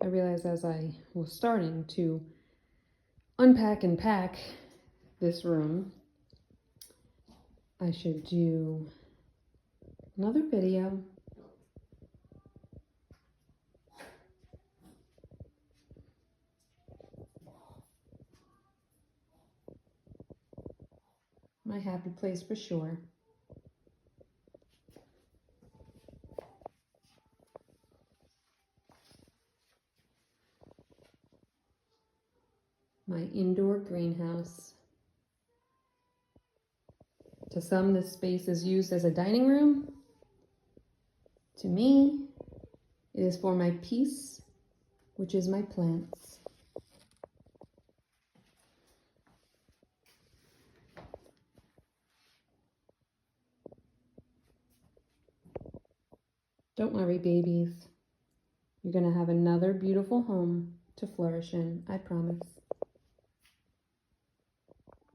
I realized as I was starting to unpack and pack this room, I should do another video my happy place for sure. My indoor greenhouse. To some, this space is used as a dining room. To me, it is for my peace, which is my plants. Don't worry, babies. You're going to have another beautiful home to flourish in, I promise.